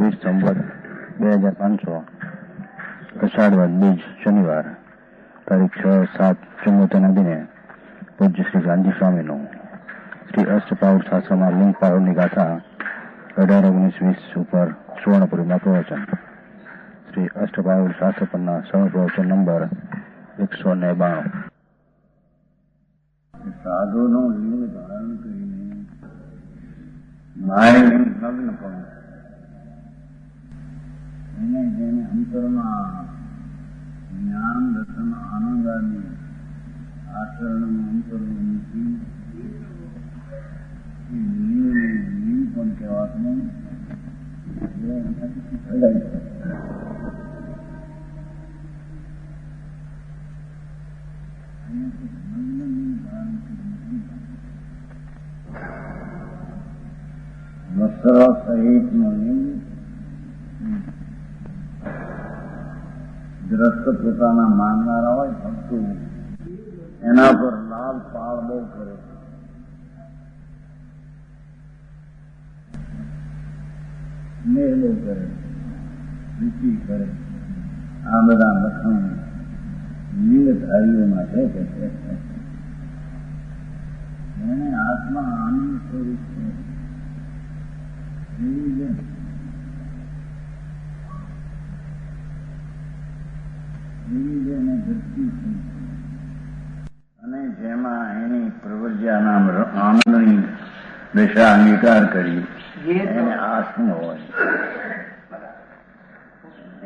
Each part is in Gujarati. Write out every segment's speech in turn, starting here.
વીર સંવત 2500 અષાઢ બીજ શનિવાર તારીખ 6/7/74 દિને પૂજ્ય શ્રી ગાંધી સ્વામીનું શ્રી અષ્ટપાઉર શાસ્ત્રમાં લિંગ પાવરની ગાથા 18-19-20 ઉપર સુવર્ણપુરીમાં પ્રવચન. શ્રી અષ્ટપાઉર શાસ્ત્ર પરના સર્વ પ્રવચન નંબર 192. સાધુનો લિંગ ધારણ કરીને માયલિંગ નગ્ન પણ એને જેને અંતરમાં જ્ઞાન દર્શન આનંદ આદિ આચરણમાં અંતરનું મૂકી લિંગ પણ કહેવાતું વસ્ત્ર સહિતનું લિંગ દ્રષ્ટ પોતાના માનનારા હોય ભક્તો એના પર લાલ પાળ બહુ કરે, મેં બહુ કરે, પ્રીતિ કરે. આ બધા લક્ષણ લિંગધારીઓ માટે કે છે. એને આત્મા આનંદ સ્વરૂપ છે અને જેમાં એની પ્રવજ્યાના આનંદની દશા અંગીકાર કરી એને આસન હોય.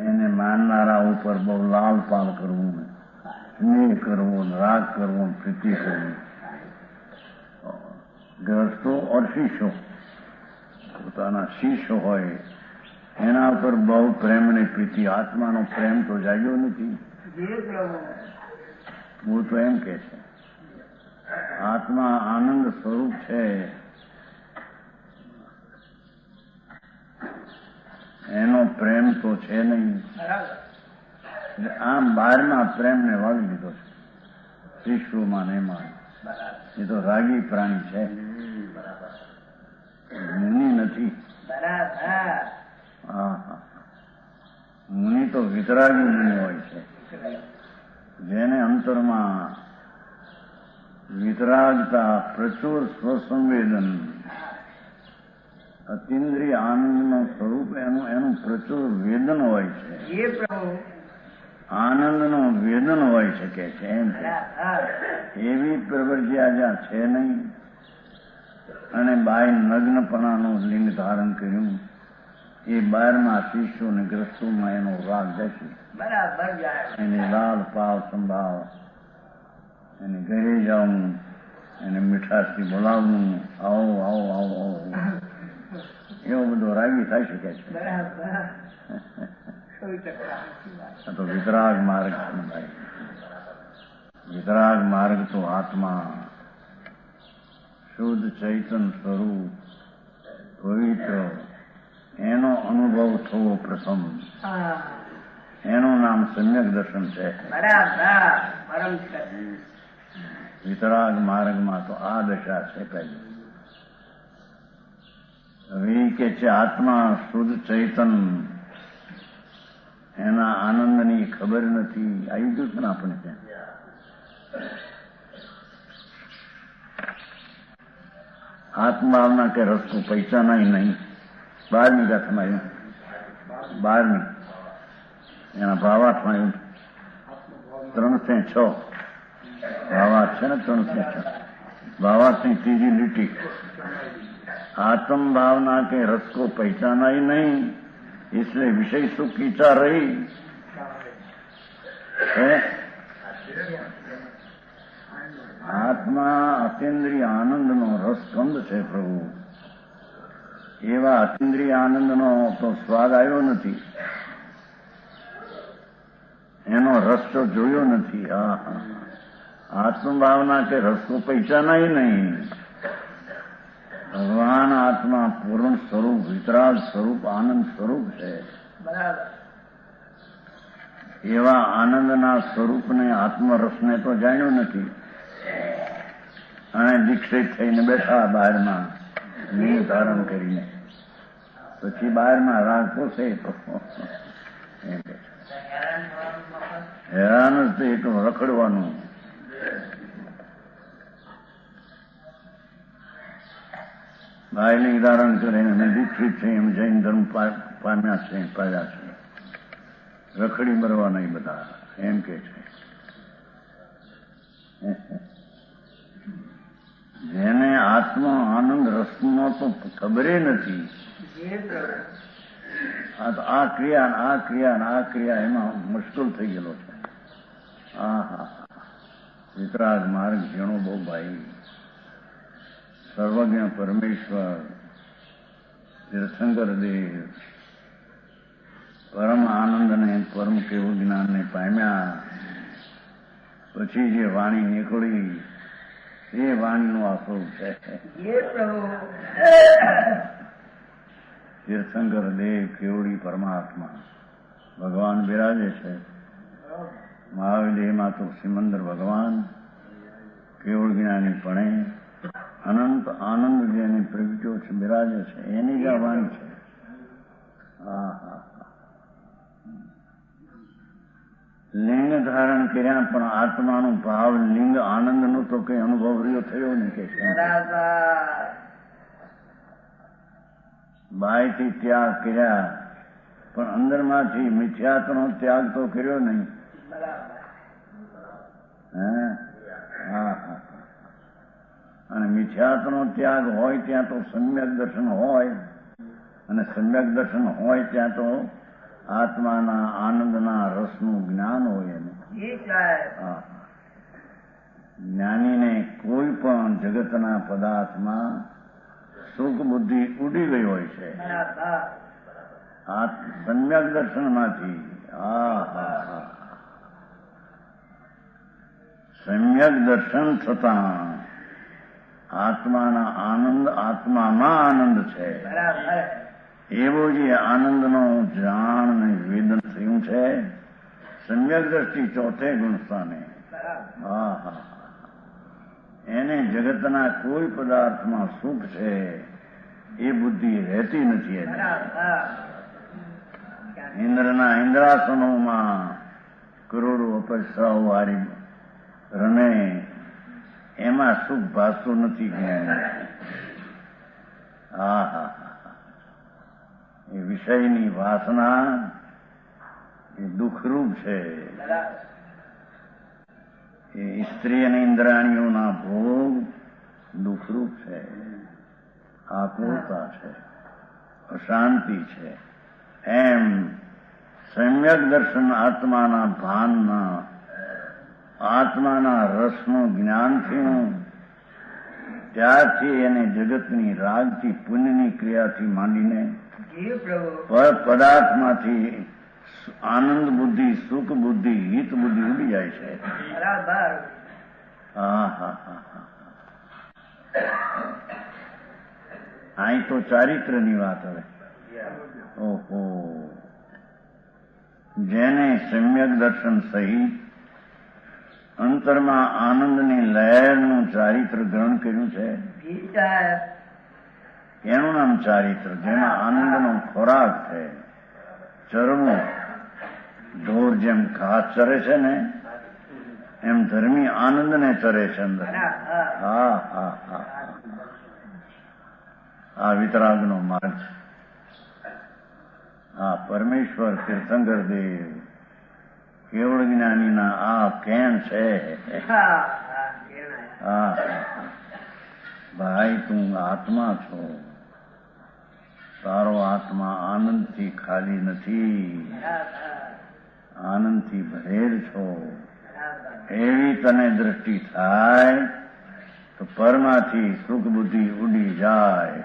એને માનનારા ઉપર બહુ લાલ પાલ કરવું, સ્નેહ કરવો, રાગ કરવો, પ્રીતિ કરવી. ગ્રસ્તો ઓર શિષ્યો પોતાના શિષ્ય હોય એના પર બહુ પ્રેમ અને પ્રીતિ. આત્માનો પ્રેમ તો જાગ્યો નથી. હું તો એમ કે છે આત્મા આનંદ સ્વરૂપ છે. એનો પ્રેમ તો છે નહીં. આમ બહારના પ્રેમને વાળી લીધો છે શિશુમાં ને એમાં. એ તો રાગી પ્રાણી છે, મુનિ નથી. મુનિ તો વિતરાગી મુનિ હોય છે, જેને અંતરમાં વિતરાગતા, પ્રચુર સ્વસંવેદન, અતિન્દ્રિય આનંદનું સ્વરૂપ એનું પ્રચુર વેદન હોય છે. આનંદનું વેદન હોય શકે છે એમ એવી પ્રવૃત્તિયા જ્યાં છે નહીં. અને બાય નગ્નપણાનું લિંગ ધારણ કર્યું એ 12મા શિષ્યોને ગ્રસ્તોમાં એનો રાગ જશે. એને લાલ પાવ સંભાવ, એને ઘરે જવું, એને મીઠાશથી બોલાવવું, આવો આવો આવો આવો, એવો બધો રાગી થઈ શકે છે. આ તો વિતરાગ માર્ગ છે ભાઈ. વિતરાગ માર્ગ તો આત્મા શુદ્ધ ચૈતન સ્વરૂપ પવિત્ર એનો અનુભવ થવો પ્રથમ. એનું નામ સમ્યક દર્શન છે. વિતરાગ માર્ગમાં તો આ દશા છે પહેલી. હવે કે છે આત્મા શુદ્ધ ચૈતન, એના આનંદની ખબર નથી. આવી ગયું છે ને આપણે ત્યાં. આત્માના કે રસ્તો પૈસા નહીં. 12મી ગાથામાં આવ્યું, 12મી એના ભાવાર્થમાં આવ્યું 306 ભાવાર્થ છે ને 306 ભાવાર્થની ત્રીજી લીટી. आत्म भावना के रस को पहचाना ही नहीं, इसलिए विषय सुख की इच्छा रही है. आत्मा अतीन्द्रिय आनंदનો રસકંદ છે પ્રભુ. એવા અતીન્દ્રિય આનંદનો તો સ્વાદ આવ્યો નથી, એનો રસ તો જોયો નથી. આત્મભાવના કે રસ को पहचाना ही नहीं. ભગવાન આત્મા પૂર્ણ સ્વરૂપ, વિતરાગ સ્વરૂપ, આનંદ સ્વરૂપ છે. એવા આનંદના સ્વરૂપને, આત્મરસને તો જાણ્યો નથી. અને દીક્ષિત થઈને બેઠા બહારમાં લિંગ ધારણ કરીને. પછી બહારમાં રાગ પોસે તો એમ કે હેરાન જ તો એટલું રખડવાનું. બાયલિંગ ધારણ કરીને અમે દીક્ષિત છે એમ જૈન ધર્મ પામ્યા છે પાડ્યા છે, રખડી મરવા નહીં બધા એમ કે છે. જેને આત્મા આનંદ રસનો તો ખબર નથી, આ ક્રિયા એમાં મુશ્કેલ થઈ ગયેલો છે. હા, વિતરાગ માર્ગ જેણો બહુ ભાઈ, સર્વજ્ઞ પરમેશ્વર તીર્થંકર દેવ પરમ આનંદને પરમ કેવું જ્ઞાનને પામ્યા. પછી જે વાણી નીકળી એ વાણીનું આ સ્વરૂપ છે. તીર્થંકર દેવ કેવડી પરમાત્મા ભગવાન બિરાજે છે. મહાવિદેહમાં તો સિમંદર ભગવાન કેવળ જ્ઞાની પણે અનંત આનંદ જેને પ્રગટ્યો છે બિરાજે છે, એની જ આ વાણી છે. હા, લિંગ ધારણ કર્યા પણ આત્માનો ભાવ લિંગ આનંદનો તો કઈ અનુભવ રહ્યો થયો નહીં કે બાયથી ત્યાગ કર્યા પણ અંદરમાંથી મિથ્યાત્વનો ત્યાગ તો કર્યો નહીં. હા, અને મિથ્યાત્વનો ત્યાગ હોય ત્યાં તો સમ્યક દર્શન હોય, અને સમ્યક દર્શન હોય ત્યાં તો આત્માના આનંદના રસનું જ્ઞાન હોય. એનું જ્ઞાનીને કોઈ પણ જગતના પદાર્થમાં સુખ બુદ્ધિ ઉડી ગઈ હોય છે આ સમ્યક દર્શનમાંથી. સમ્યક દર્શન થતાં આત્માના આનંદ, આત્મામાં આનંદ છે એવો જે આનંદનો જાણ ને વેદન થયું છે સમ્યક દ્રષ્ટિ ચોથે ગુણસ્થાને. એને જગતના કોઈ પદાર્થમાં સુખ છે એ બુદ્ધિ રહેતી નથી. એને ઇન્દ્રના ઇન્દ્રાસનોમાં કરોડો અપસરાઓ વારી રમે એમાં સુખ ભાસતું નથી. એ વિષયની વાસના એ દુઃખરૂપ છે. એ સ્ત્રી અને ઇન્દ્રાણીઓના ભોગ દુઃખરૂપ છે, આકુળતા છે, અશાંતિ છે. એમ સમ્યક દર્શન આત્માના ભાનના, આત્માના રસનું જ્ઞાન થયું ત્યારથી એને જગતની રાગથી, પુણ્યની ક્રિયાથી માંડીને પદાર્થમાંથી આનંદ બુદ્ધિ, સુખ બુદ્ધિ, હિત બુદ્ધિ ઉડી જાય છે. અહીં તો ચારિત્રની વાત હવે. ઓહો, જેને સમ્યક દર્શન સહિત અંતરમાં આનંદની લહેરનું ચારિત્ર ગ્રહણ કર્યું છે એનું નામ ચારિત્ર. જેમાં આનંદનો ખોરાક છે, ચરવું. ઢોર જેમ ઘાસ ચરે છે ને એમ ધર્મી આનંદને ચરે છે અંદર. આ વિતરાગનો માર્ગ છે. આ પરમેશ્વર તીર્થંકર દેવ કેવળ જ્ઞાનીના આ કેણ છે. ભાઈ તું આત્મા છો, તારો આત્મા આનંદથી ખાલી નથી, આનંદથી ભરેલ છો. એવી તને દ્રષ્ટિ થાય તો પરમાંથી સુખ બુદ્ધિ ઉડી જાય.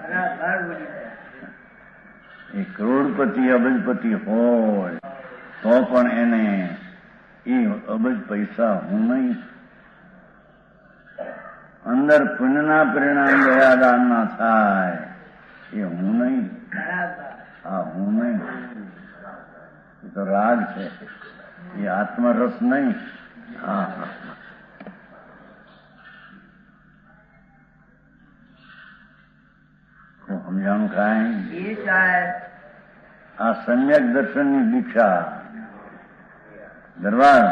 એ કરોડપતિ અબજપતિ હોય તો પણ એને એ અબજ પૈસા હું નહીં. અંદર પુણ્યના પરિણામ દયાદાનના થાય એ હું નહીં. હું નહીં. એ તો રાગ છે, એ આત્મરસ નહીં. સમજાણું કાંઈ? જી સાહેબ. આ સમ્યક દર્શનની દીક્ષા દરબાર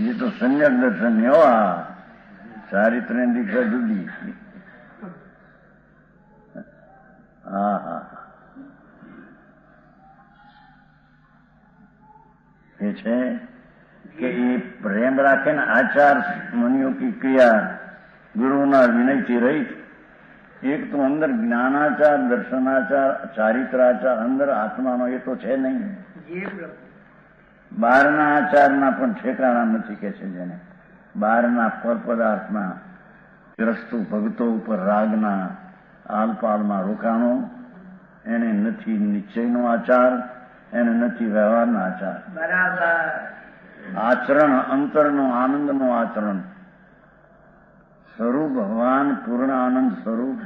એ તો સમ્યક દર્શન એવા ચારિત્ર્યની દીક્ષા જુદી. હા હા એ છે કે એ પ્રેમ રાખે ને આચાર મનિયો કી ક્રિયા ગુરુના વિનયથી રહિત. એક તો અંદર જ્ઞાનાચાર, દર્શનાચાર, ચારિત્રાચાર અંદર આત્માનો એ તો છે નહીં. જી પ્રભુ. બહારના આચારના પણ ઠેકાણા નથી કે છે જેને બહારના પર પદાર્થના ગ્રસ્તો ભક્તો ઉપર રાગના આલપાલમાં રોકાણો એને નથી નિશ્ચયનો આચાર, એને નથી વ્યવહારનો આચાર. બરાબર. આચરણ અંતરનો આનંદનો આચરણ સ્વરૂપ ભગવાન પૂર્ણ આનંદ સ્વરૂપ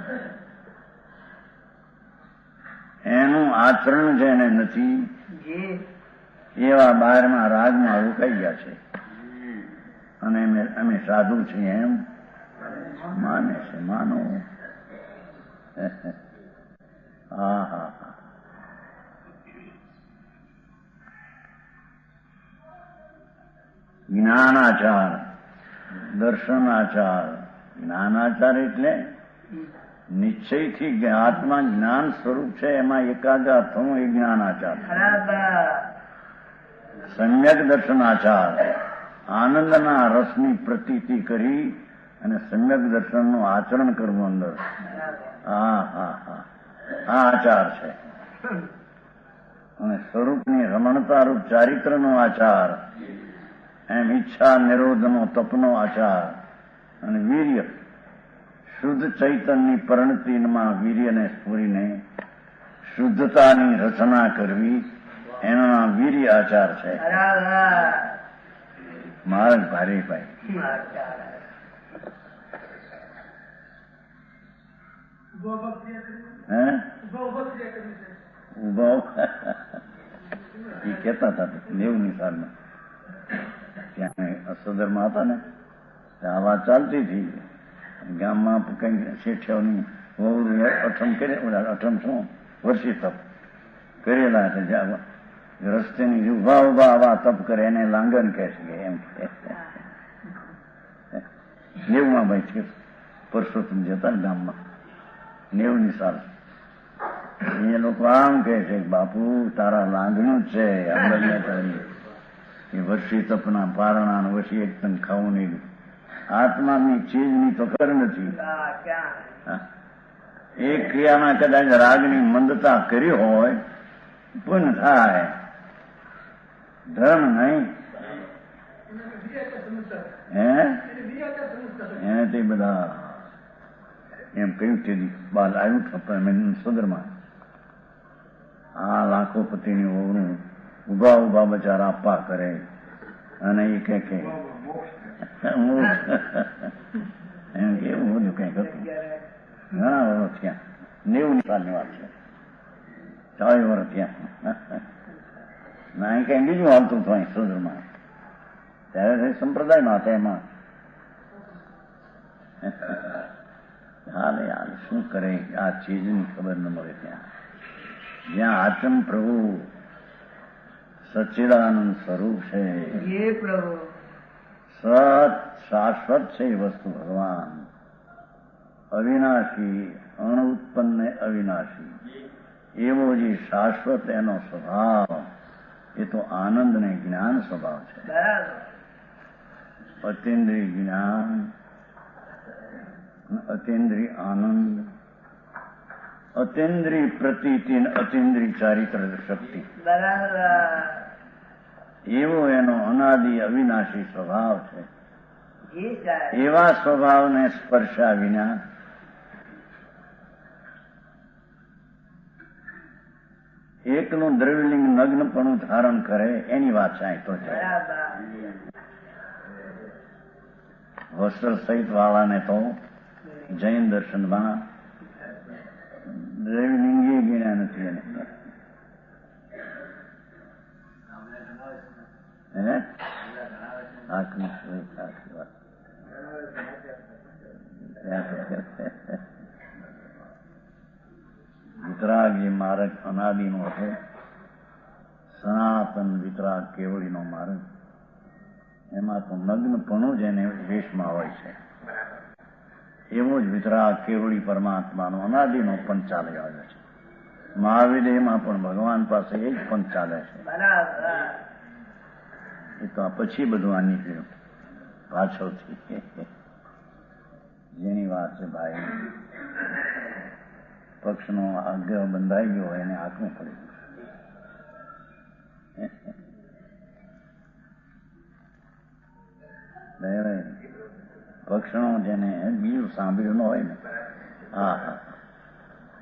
એનું આચરણ જેને નથી જી. એવા બહારમાં રાગમાં રોકાઈ ગયા છે અને અમે સાધુ છીએ એમ માને છે. માનો. હા હા હા. જ્ઞાનાચાર, દર્શનાચાર. જ્ઞાનાચાર એટલે નિશ્ચયથી આત્મા જ્ઞાન સ્વરૂપ છે એમાં એકાગ્ર થવું એ જ્ઞાનાચાર. બરાબર. સમ્યક દર્શનાચાર આનંદના રસની પ્રતીતિ કરી અને સમ્યક દર્શનનું આચરણ કરવું અંદર. હા હા હા આ આચાર છે. અને સ્વરૂપની રમણતા રૂપ ચારિત્રનો આચાર, એમ ઈચ્છા નિરોધનો તપનો આચાર અને વીર્ય શુદ્ધ ચૈતનની પરિણતિમાં વીર્યને સ્ફુરીને શુદ્ધતાની રચના કરવી એનો વીર્ય આચાર છે. માર્ગ ભારે ભાઈ. હે ઉભા એ કહેતા હતા 90ની સાલમાં ત્યાં અસોદરમાં હતા ને આ વાત ચાલતી હતી. ગામમાં કઈ શેઠિયાઓની બહુ અઠમ કરે, અઠમ શું વર્ષી તપ કરેલા હતા. રસ્તેની ઉભા ઉભા આવા તપ કરે એને લાંગન કહે છે એમ. 90માં ભાઈ પરસોત્તમ જતા ને ગામમાં 90ની સાલ એ લોકો આમ કહે છે બાપુ તારા લાંગણું જ છે એ વર્ષી તપના પારણા વર્ષી એક તન ખાવું નહીં. આત્માની ચીજની તો કર નથી. એ ક્રિયામાં કદાચ રાગની મંદતા કરી હોય પણ થાય ધર્મ નહીં. એને તે બધા એમ કહ્યું તે બાલ આવ્યું સુંદરમાં આ લાખોપતિની ઓવરું ઉભા ઉભા બચારા આપવા કરે અને એ કે એમ કેવું બધું કઈક હતું. ઘણા વર્ષ થયા. 90ની સાલની વાત છે. 40 વર્ષ થયા. ના અહીં કઈ બીજું હાલતું હતું અહીં સુંદરમાં. ત્યારે સંપ્રદાયમાં હતા એમાં હાલે હાલ શું કરે આ ચીજની ખબર ન મળે ત્યાં જ્યાં આત્મ પ્રભુ સચ્ચિદાનંદ સ્વરૂપ છે. સત શાશ્વત છે એ વસ્તુ ભગવાન અવિનાશી અણુત્પન્ન અવિનાશી એવો જે શાશ્વત એનો સ્વભાવ એ તો આનંદ ને જ્ઞાન સ્વભાવ છે. અતિન્દ્રિય જ્ઞાન, અતિન્દ્રિય આનંદ, અતિન્દ્રિય પ્રતીતિ, અતિન્દ્રિય ચારિત્ર શક્તિ એવો એનો અનાદિ અવિનાશી સ્વભાવ છે. એવા સ્વભાવને સ્પર્શા વિના એકનું દ્રવ્યલિંગ નગ્નપણું ધારણ કરે એની વાત સાંઈ તો છે. હોસ્ટેલ સહિત વાળાને તો જૈન દર્શનમાં દ્રવ્યલિંગી ગણ્યા નથી એને. વિતરાગ જે માર્ગ અનાદિનો હતો, સનાતન વિતરાગ કેવળીનો માર્ગ, એમાં તો નગ્નપણું જ એને વેશમાં હોય છે. એવો જ વિતરાગ કેવળી પરમાત્માનો અનાદિનો પંચ ચાલ્યો આવે છે. મહાવીરમાં પણ ભગવાન પાસે એ જ પંચ ચાલે છે. એ તો આ પછી બધું આ નીકળ્યું પાછળથી. જેની વાત છે ભાઈ, પક્ષનો આગ્રહ બંધાઈ ગયો એને આંખવું પડે. પક્ષનો જેને બીજું સાંભળ્યું ન હોય ને, હા હા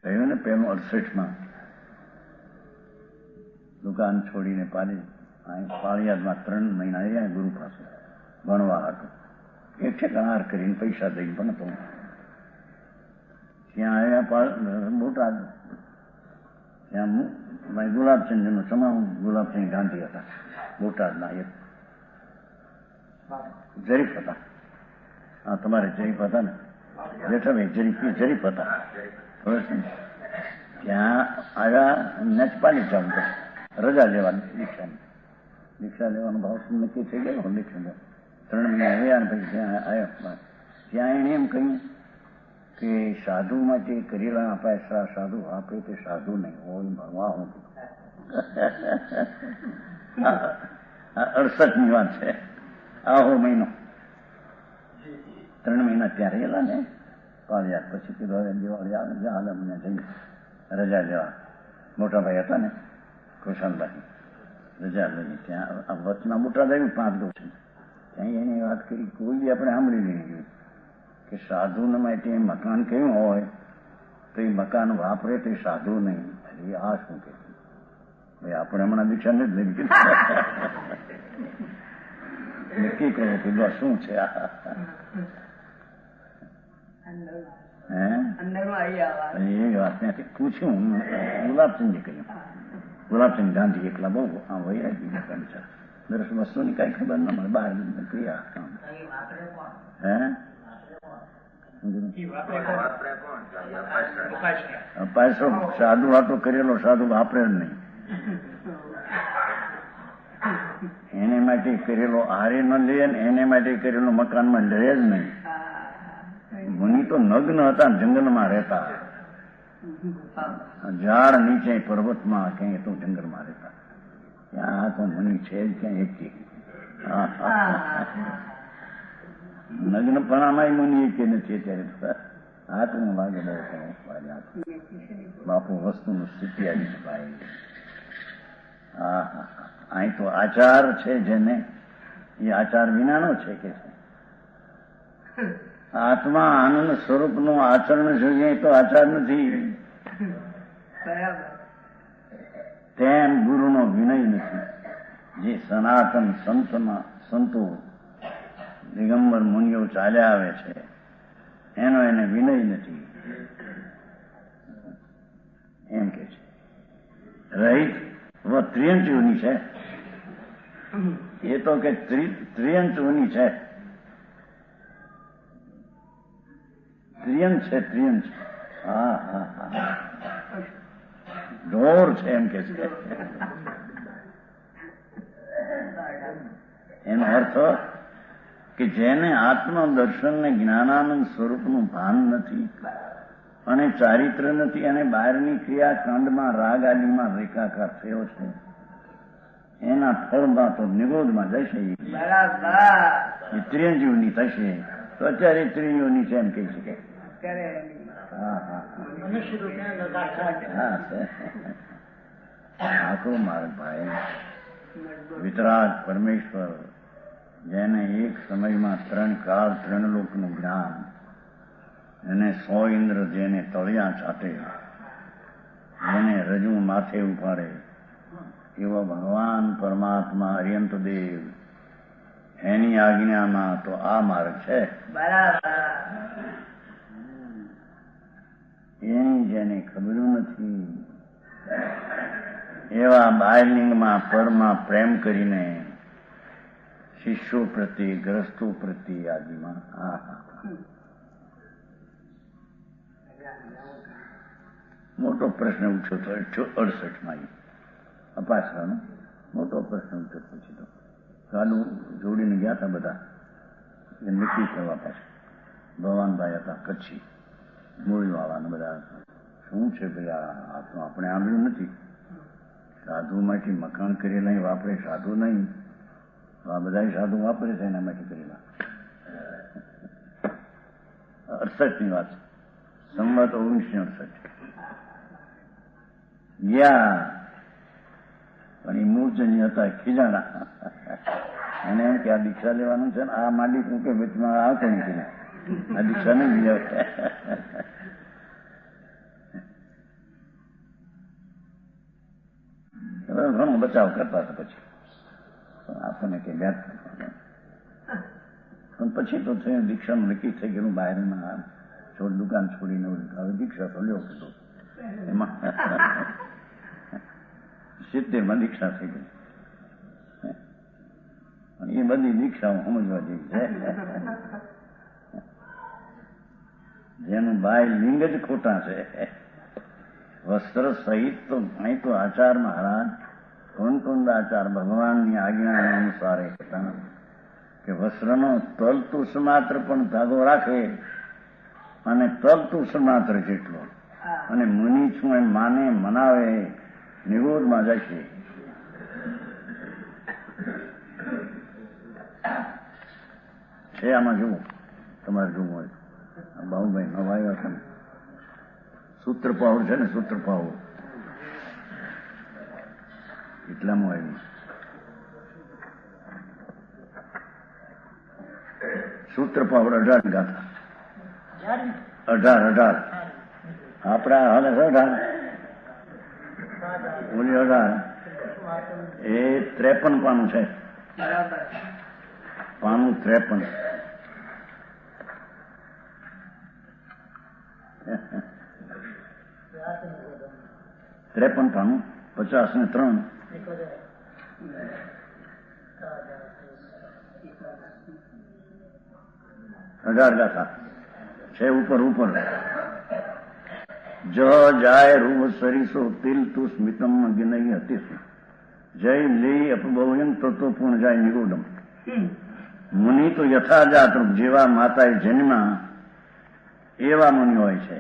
કહ્યું ને પેલું 68માં દુકાન છોડીને પાળિયાદમાં 3 મહિના રહ્યા ગુરુ પાસે ભણવા હતું. એક ઠેકાણાર કરીને પૈસા દઈને પણ હતો. ત્યાં આવ્યા બોટાદ, ત્યાં ગુલાબચંદનું સમાવું, ગુલાબચંદ ગાંધી હતા બોટાદના, એક જરીફ હતા. હા તમારે જરીફ હતા ને જેઠાભાઈ, જરીફ હતા. ત્યાં આવ્યા, નચપાલી ચાલુ રજા લેવાની, દીક્ષા લેવાનો ભાવ નક્કી થઈ ગયો. દીક્ષા 3 મહિના આવ્યા ને પછી ત્યાં આવ્યા. ત્યાં એને એમ કહ્યું કે સાધુ માટે કરેલા પૈસા સાધુ આપે તે સાધુ નહીં હોય, ભણવા હું. 68ની વાત છે. આહો મહિનો 3 મહિના ત્યાં રહેલા ને પાળિયાદ. પછી કીધું હવે દિવાળી આવે જ્યાં મને જઈ રજા લેવા. મોટાભાઈ હતા ને કુશાલભાઈ, રજા લઈ ત્યાં વચના મોટા લાવ્યું 5 દિવસ. ત્યાં એની વાત કરી, કોઈ આપણે સાંભળી લીધી કે સાધુને માટે મકાન કેવું હોય તો એ મકાન વાપરે તે સાધુ નહીં. આ શું કે ભાઈ, આપણે હમણાં દીક્ષા નથી લઈ નક્કી કરો કે શું છે આ. એ વાત ત્યાંથી પૂછ્યું, ગુલાબચંદે કહ્યું. ગુલાબચંદ ગાંધી એકલા બહુ આમ વૈયા છે. દરેક વસ્તુની કઈ ખબર ન મળે, બહાર ક્રિયા. પૈસો સાધુ વાતો કરેલો સાધુ વાપરે જ નહીં. એને માટે કરેલો હારે ન લે, એને માટે કરેલો મકાનમાં લે જ નહીં. મુનિ તો નગ્ન હતા, જંગલમાં રહેતા, ઝાડ નીચે પર્વતમાં, ક્યાંય તો જંગલમાં રહેતા. ત્યાં આ તો મુનિ છે જ ક્યાં એક. નગ્નપણામાં મુનિ કે નથી અત્યારે. હાથમાં વાગે બહુ બાપુ વસ્તુનું સ્થિતિ આવી છે ભાઈ. હા હા, અહીં તો આચાર છે જેને, એ આચાર વિનાનો છે કે છે. આત્મા આનંદ સ્વરૂપનું આચરણ જોઈએ તો આચાર નથી. તેમ ગુરુનો વિનય નથી. જે સનાતન સંતો દિગંબર મુનિઓ ચાલ્યા આવે છે એનો એને વિનય નથી, એમ કે છે. રહિત ત્રિયંચ યોની છે, એ તો કે ત્રિયંચ યોની છે. ત્રિયંચ છે, ત્રિયંચ. હા હા હા, ઢોર છે એમ કે છે. એનો અર્થ કે જેને આત્મદર્શન ને જ્ઞાનાનંદ સ્વરૂપનું ભાન નથી અને ચારિત્ર નથી અને બહારની ક્રિયાકાંડમાં રાગ આદિમાં રેખાકાર થયો છે, એના ફળમાં તો નિરોધમાં જશે. એ ત્રિયંજીવની થશે તો અત્યારે ત્રિયોની છે એમ કહી શકે. આખો માર્ગ ભાઈ વિતરાગ પરમેશ્વર, જેને એક સમયમાં 3 કાળ 3 લોકનું જ્ઞાન, એને 100 ઇન્દ્ર જેને તળિયા ચાટે, જેને રજુ માથે ઉપાડે, એવો ભગવાન પરમાત્મા અર્યંતદેવ, એની આજ્ઞામાં તો આ માર્ગ છે. એની જેને ખબર નથી એવા બાયલિંગમાં પરમાં પ્રેમ કરીને શિષ્યો પ્રત્યે, ગ્રસ્તો પ્રત્યે આદિમાં મોટો પ્રશ્ન ઉઠ્યો હતો 68માં અપાસરાનો મોટો પ્રશ્ન ઉઠ્યો પછી તો ગાડું જોડીને ગયા હતા બધા એ નક્કી કરવા પાછું ભવાનભાઈ હતા કચ્છી મૂળીવાળાને બધા શું છે ભાઈ આ તો આપણે આંબળ્યું નથી સાધુમાંથી મકાન કરેલા વાપરે સાધુ નહીં આ બધા સાધુ વાપરે છે એના માટે કરેલા 68ની વાત છે સંવત 1968 ગયા પણ એ મૂળજની હતા ખીજાણા એને એમ કે આ દીક્ષા લેવાનું છે ને આ માંડી મૂકે વચમાં આવતો નથી આ દીક્ષા નહીં લઈ ઘણો બચાવ કરતા હતા પછી આપણને કે વ્યાજ પણ પછી તો થયું દીક્ષાનું નક્કી થઈ ગયેલું બહારના દુકાન છોડીને હવે દીક્ષા તો લ્યો કીધું એમાં 70માં દીક્ષા થઈ ગઈ અને એ બધી દીક્ષાઓ સમજવા જેવી છે જેનું બાય લિંગ જ ખોટા છે વસ્ત્ર સહિત તો અહીં તો આચાર મહારાજ કુંદ આચાર ભગવાનની આજ્ઞા અનુસાર હતા કે વસ્ત્રનો તલતુષ માત્ર પણ ધાગો રાખે અને તલતુષ માત્ર જેટલો અને મુનિ છું એમ માને મનાવે નિરોધમાં જશે. છે આમાં જુઓ તમારે જોવું હોય બાબુભાઈ નવા આવ્યા છે ને સૂત્ર પાવર છે ને સૂત્ર પાવર એટલામાં આવ્યું સૂત્ર પાવર 18 ગાથા 18 આપણા હાલે 18 ઓલી 18 એ 53 પાનું છે પાનું 53 53 પાનું 50 ને 3 18 ગાથા છે ઉપર જ જાય રૂપ સરીસો તિલ તું સ્મિતમ ગિનઈ હતી જય લે અપબહુયન તો પૂર્ણ જાય નિરોડમ. મુનિ તો યથાજાત રૂપ જેવા માતાએ જન્મા એવા મુનિ હોય છે.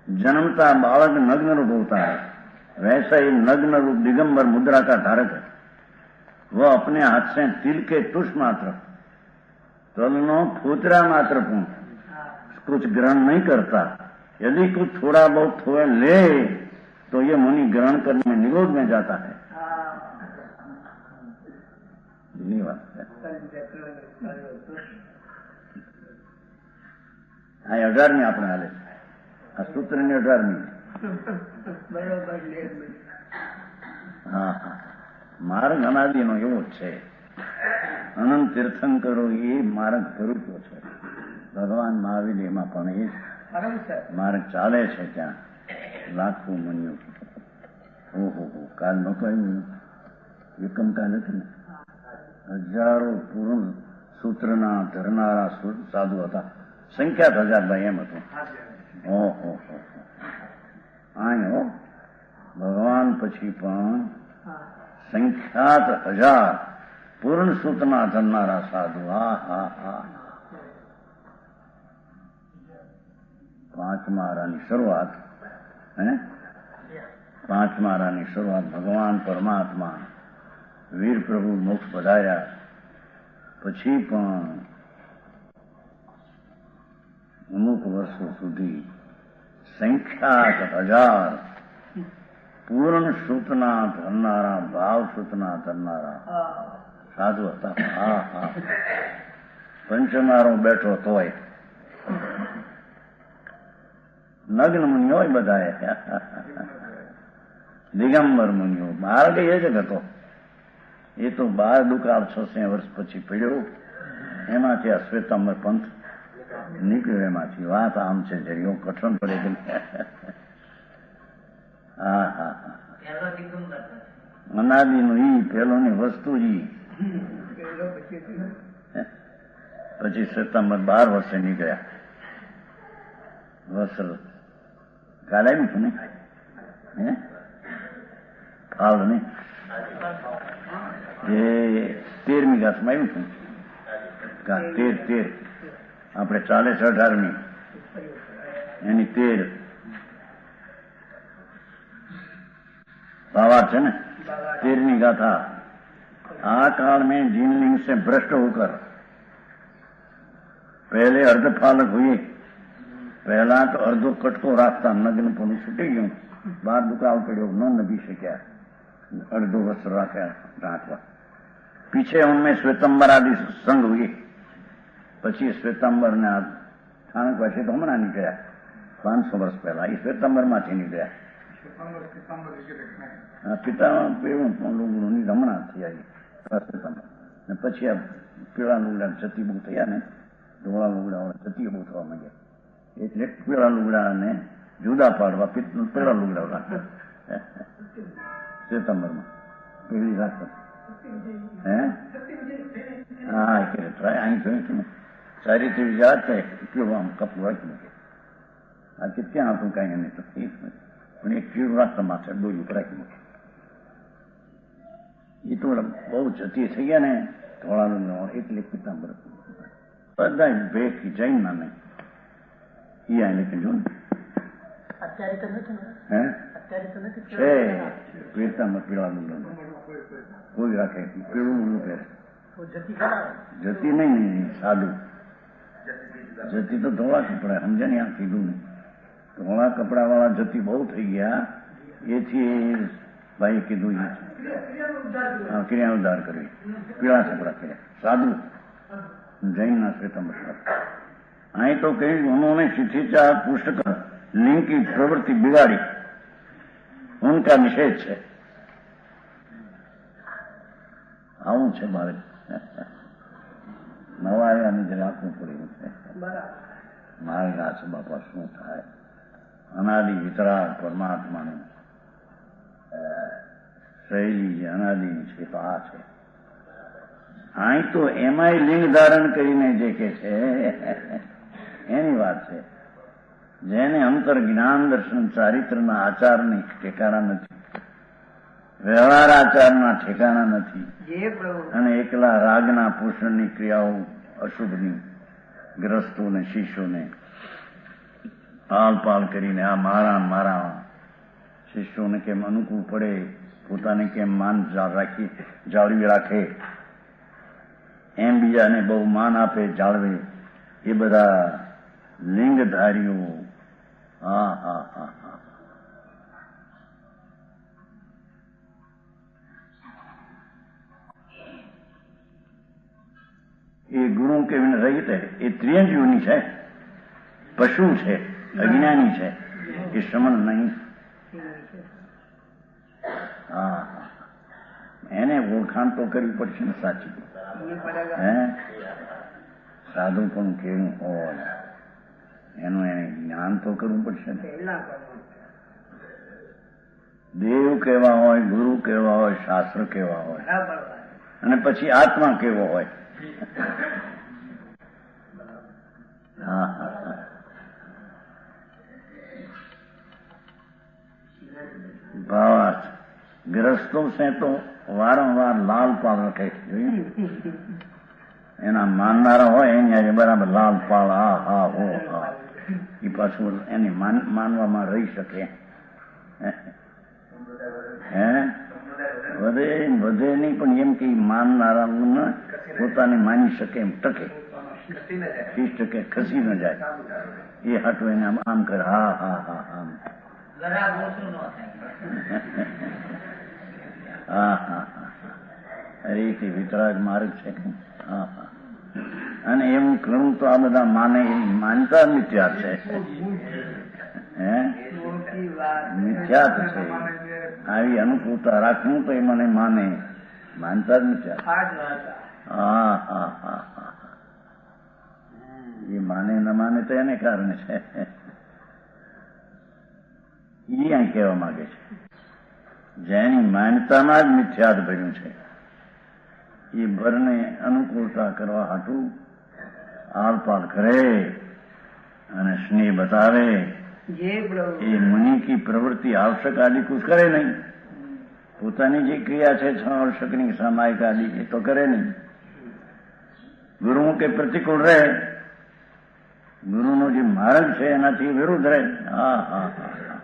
जन्मता बालक नग्न रूप होता है वैसा ही नग्न रूप दिगंबर मुद्रा का धारक है. वह अपने हाथ से तिल के तुष मात्र तलनो फूतरा मात्र कुछ ग्रहण नहीं करता. यदि कुछ थोड़ा बहुत थोड़ा ले तो ये मुनि ग्रहण करने में निरोध में जाता है. ये बात है. हाँ 18 આપણે હાલે આ સૂત્રની 18 હા હા માર્ગ અનાદિનો એવો જ છે. અનંત તીર્થંકરો એ માર્ગ સ્વરૂપો છે. ભગવાન મહાવીર એમાં પણ એ માર્ગ ચાલે છે. ત્યાં લાખો મન્યું ઓહો કાલ નહોતો આવ્યું એકમ કાલ હતું ને હજારો પૂર્ણ સૂત્રના ધરનારા સાધુ હતા. સંખ્યાત 1000 ભાઈ એમ હતું. ઓહો આયો ભગવાન પછી પણ સંખ્યાત 1000 પૂર્ણ સૂતના ધરનારા સાધુ. હા હા હા 5 મારાની શરૂઆત હે 5 મારાની શરૂઆત ભગવાન પરમાત્મા વીર પ્રભુ મોક્ષ પધાર્યા પછી પણ અમુક વર્ષો સુધી સંખ્યાત 1000 પૂર્ણ સૂતના ધરનારા ભાવ સૂતના ધરનારા સાધુ હતા. હા હા પંચમારો બેઠો તોય નગ્ન મુનિઓ હોય બધા દિગંબર મુનિઓ. માર્ગ એ જ હતો. એ તો 12 દુકાળ 600 વર્ષ પછી પડ્યો. એમાંથી આ શ્વેતાંબર પંથ નીકળ્યો. એમાંથી વાત આમ છે જરીઓ કઠણ પડે ગઈ. હા હા હા અનાદિનું ઈ પેલોની વસ્તુ ઈ પછી શ્વેતાંબર 12 વર્ષે નીકળ્યા. વસ્ત્ર કાલે આવ્યું છું ને હે ફાલ ને એ 13મી ગાથમાં આવ્યું છું 13 આપણે 40-18મી એની 13 भावार्थ है ना 13वीं गाथा आ काल में जिन लिंग से भ्रष्ट होकर पहले अर्धफालक हुए पहला तो अर्धो कटको रास्ता नग्न पण छूटी गયું બાર દુકાળ પડ્યો ન નભી શક્યા અડધો વસ્ત્ર રાખવા પીછે ઉનमें श्वेतंबर आदि संग हुए પછી શ્વેતાંબર ને સ્થાનક પાસે તો હમણાં નીકળ્યા 500 વર્ષ પહેલા એ શ્વેતાંબર માંથી નીકળ્યા પિતા પેલું લુગડું ની હમણાં થયા ને પછી આ પીળા લુગડા જતી બહુ થયા ને ધોળા લુગડા જતી બહુ થવા માંડ્યા એટલે પીળા લુગડા ને જુદા પાડવા પીળા લુગડા રાખતા સપ્ટેમ્બરમાં પીળી રાખતા હે હા કે ટ્રાય અહીં જોયું છું સારી રીતે વિચાર થાય પીળું આમ કપડું રાખી મૂકે આ કે ક્યાં હતું કાંઈ નહીં તો પણ એક પીળું રાખતા માથે ડોરી ઉપર રાખી મૂકે એ તો બહુ જતી થઈ ગયા ને ધોળા લુગડા એટલે પિતાંબર બધા ભેખ જૈન ના નહીં એ આ લેખન જો ને હે છે પીતાંબર પીળા લુગડા કોઈ રાખે પીળું લુગડું પહેરે જતી નહીં સાદું જતી તો ધોળા કપડા સમજે ને આ કીધું ને ધોળા કપડા વાળા જતી બહુ થઈ ગયા એથી ભાઈ કીધું ક્રિયા ઉદ્ધાર કરવી પીળા કપડા કર્યા સાદું जैन ना श्वेतंबर आई तो कहीं उन्होंने शिथिचा पुष्ट कर लिंग की प्रवृत्ति बिगाड़ी उनका निषेध है आવું છે મારે નવા આવ્યાને જરા આપવું પડ્યું છે મારે આ છે બાપા શું થાય અનાદિ વિતરાગ પરમાત્માની શૈલી અનાદિની છે તો આ છે અહીં તો એમાંય લિંગ ધારણ કરીને જે કે છે એની વાત છે જેને અંતર જ્ઞાન દર્શન ચારિત્રના આચારની ઠેકાણા નથી વ્યવહાર આચારના ઠેકાણા નથી અને એકલા રાગના પોષણની ક્રિયાઓ અશુભની ગ્રસ્તોને શિષ્યોને પાલ કરીને આ મારા શિષ્યોને કેમ અનુકૂળ પડે પોતાને કેમ માન જાળવી રાખે એમ બીજાને બહુ માન આપે જાળવે એ બધા લિંગધારીઓ હા હા હા હા એ ગુરુ કેવીને રહિત એ ત્રિયંજીવની છે પશુ છે અજ્ઞાની છે એ સમન નહીં હા એને ઓળખાણ તો કરવી પડશે ને સાચી હે સાધુ પણ કેવું હોય એનું એને જ્ઞાન તો કરવું પડશે ને દેવ કેવા હોય ગુરુ કેવા હોય શાસ્ત્ર કેવા હોય અને પછી આત્મા કેવો હોય હા હા ભાવાર્થ ગ્રસ્તો છે તો વારંવાર લાલ પાલ રખે એના માનનારા હોય એની બરાબર લાલ પાલ હા હા હો હા એ પાછું એને માનવામાં રહી શકે હે વધે નહીં પણ એમ કે માનનારા પોતાને માની શકે એમ ટકે 30% ખસી ન જાય એ હાટું એને આમ કરે હા હા હા આમ હા હા અરે કે વિતરાગ માર્ગ છે હા હા અને એમ કરું તો આ બધા માનતા મિથ્યા છે હે મિથ્યાત છે આવી અનુકૂળતા રાખવું તો એ મને માનતા જ મિથ્યા હા હા હા હા એ માને ન માને તો એને કારણે છે એ અહીં કહેવા માંગે છે જેની માન્યતામાં જ મિથ્યાત ભર્યું છે એ ભરને અનુકૂળતા કરવા હાટું આલપાલ કરે અને સ્નેહ બતાવે जी प्रभु એ મુનિ કી પ્રવૃત્તિ આવશ્યક આદિ કુછ કરે નહીં. પોતાની જે ક્રિયા છે આવશ્યકની સામાયિક આદિ એ તો કરે નહીં. ગુરુઓ કે પ્રતિકૂળ રહે, ગુરુનો જે માર્ગ છે એનાથી વિરુદ્ધ રહે. હા હા હા,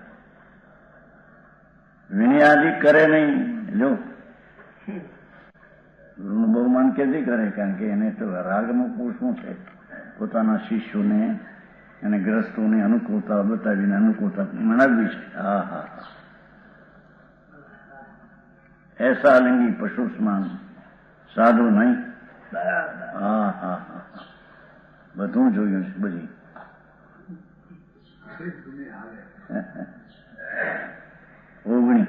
વિનયાદિ કરે નહીં. જો ગુરુનું બહુમાન કેદી કરે? કારણ કે એને તો રાગનું પુષ્પું છે. પોતાના શિષ્યોને અને ગ્રસ્તોને અનુકૂળતા બતાવીને અનુકૂળતા મનાવવી છે. હા હા હા, એસા લિંગી પશુ સમાન, સાધુ નહીં. બરાબર હા હા હા, બધું જોયું છે. બધી ओगणी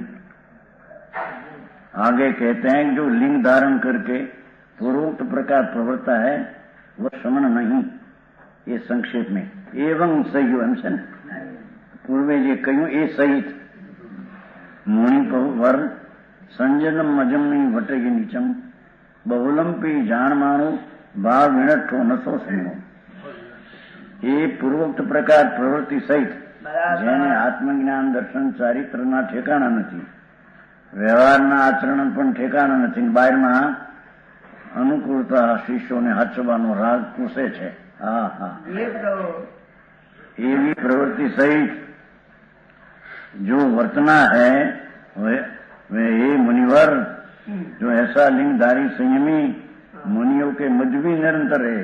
आगे कहते हैं जो लिंग धारण करके पूर्वोक्त प्रकार प्रवृत्ता है वह श्रमण नहीं. ये संक्षेप में एवं सही एम से पूर्वे जे कहूं ए सहित मुनि वर्ण संजनम मजमनी वटेगी नीचम बहुलंपी जान माणो भाव विणठो नसो समो. ये पूर्वोक्त प्रकार प्रवृत्ति सहित જેને આત્મજ્ઞાન દર્શન ચારિત્રના ઠેકાણા નથી, વ્યવહારના આચરણ પણ ઠેકાણા નથી, બહારમાં અનુકૂળતા શિષ્યોને હચવાનો રાગ પૂછે છે. હા હા, એવી પ્રવૃત્તિ સહિત जो वर्तना है वे ये मुनिवर जो ऐसा लिंगधारी संयमी मुनियों के मजबी निरंतर है,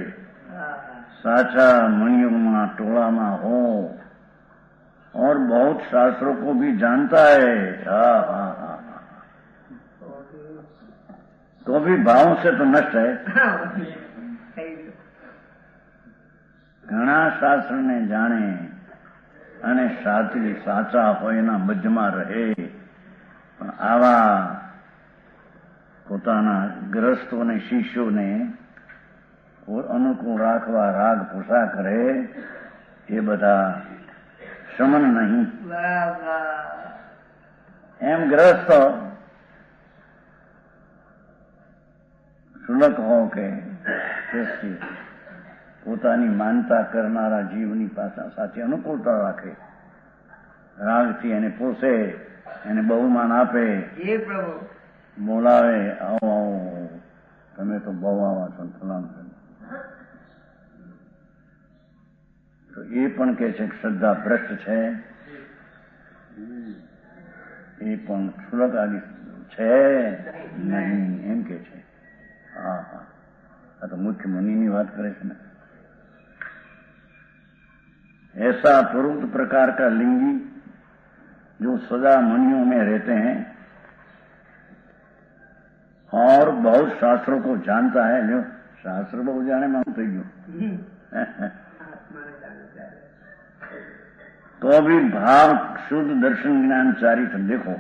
साचा मुनियों में टोला में हो और बहुत शास्त्रों को भी जानता है. हाँ हाँ हाँ, तो भी भाव से तो नष्ट है. ઘણા શાસ્ત્રને જાણે અને સાચા હોય એના મધ્યમાં રહે, પણ આવા પોતાના ગ્રસ્તો અને શિષ્યોને અનુકૂળ રાખવા રાગ પૂછા કરે એ બધા શ્રમણ નહીં. એમ ગ્રસ્ત શુલક હો કે પોતાની માનતા કરનારા જીવની સાથે અનુકૂળતા રાખે, રાગથી એને પોષે, એને બહુમાન આપે, બોલાવે, આવો આવો તમે તો બહુ આવા છો ફલામ. તો એ પણ કે છે કે શ્રદ્ધા ભ્રષ્ટ છે, એ પણ શુલક આદિ છે નહીં એમ કે છે. હા હા, આ તો મુખ્ય મુનિની વાત કરે છે ને. ऐसा पूर्वोक्त प्रकार का लिंगी जो सदा मुनियों में रहते हैं और बहुत शास्त्रों को जानता है. जो शास्त्र बहु जाने में થઈ ગયું तो भी भाव शुद्ध दर्शन ज्ञान चारित्र देखो.